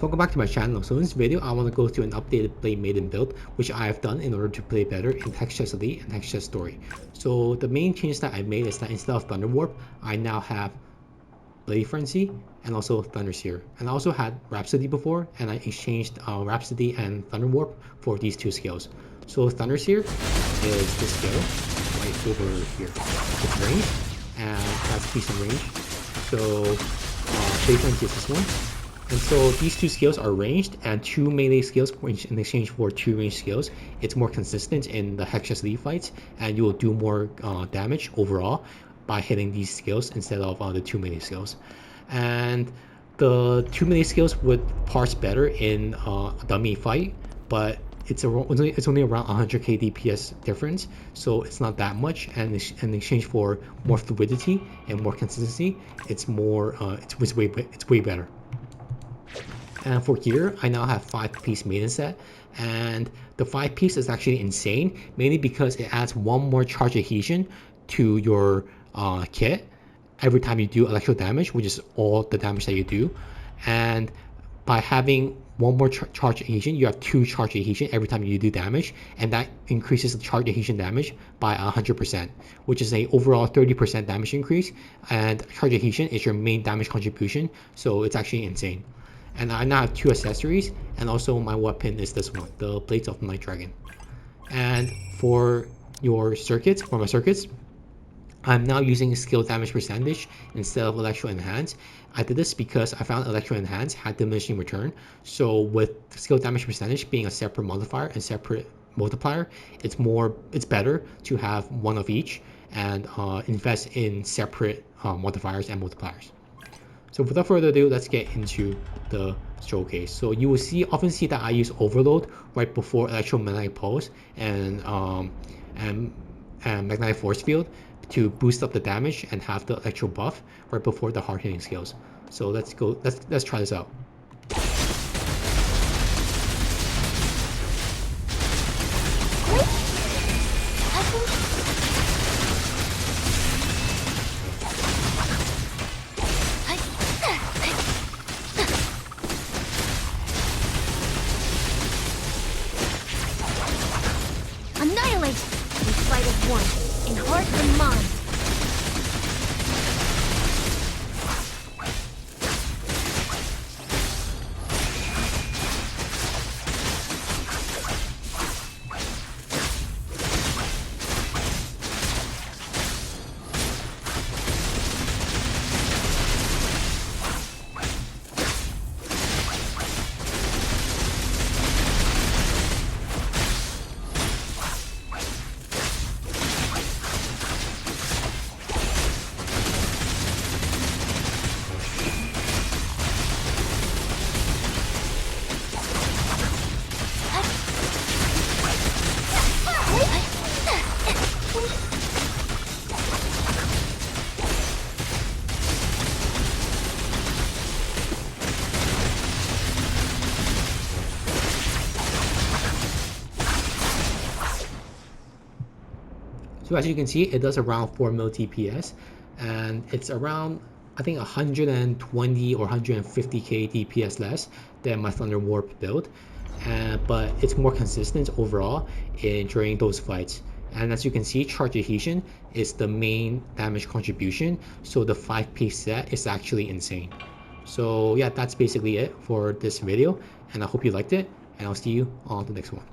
Welcome back to my channel. So in this video, I want to go through an updated Play Maiden build, which I have done in order to play better in Hex Chest Elite and Hex Chest Story. So the main change that I made is that instead of Thunder Warp, I now have Blade Frenzy and also Thunder Seer. And I also had Rhapsody before, and I exchanged Rhapsody and Thunder Warp for these two skills. So Thunder Seer is this skill right over here. It's range, and has decent range. So Blade Frenzy is this one. And so these two skills are ranged, and two melee skills in exchange for two ranged skills. It's more consistent in the Hex Chest Elite fights, and you will do more damage overall by hitting these skills instead of the two melee skills. And the two melee skills would parse better in a dummy fight, but it's only around 100k DPS difference, so it's not that much. And in exchange for more fluidity and more consistency, it's way better. And for gear, I now have 5-piece Maiden set, and the 5-piece is actually insane, mainly because it adds one more charge adhesion to your kit every time you do electro damage, which is all the damage that you do. And by having one more charge adhesion, you have 2 charge adhesion every time you do damage, and that increases the charge adhesion damage by 100%, which is a overall 30% damage increase. And charge adhesion is your main damage contribution, so it's actually insane. And I now have 2 accessories, and also my weapon is this one, the Blades of the Night Dragon. And for my circuits, I'm now using skill damage percentage instead of electro enhance. I did this because I found electro enhance had diminishing return. So with skill damage percentage being a separate modifier and separate multiplier, it's better to have one of each and invest in separate modifiers and multipliers. So without further ado, let's get into the showcase. So you will often see that I use Overload right before Electromagnetic Pulse and Magnetic Force Field to boost up the damage and have the electro buff right before the hard hitting skills. So let's try this out. Annihilate! We fight as one, in heart and mind. So as you can see, it does around 4 mil DPS, and it's around, I think, 120 or 150k DPS less than my Thunder Warp build, but it's more consistent overall during those fights. And as you can see, charge adhesion is the main damage contribution, so the 5-piece set is actually insane. So yeah, that's basically it for this video, and I hope you liked it, and I'll see you on the next one.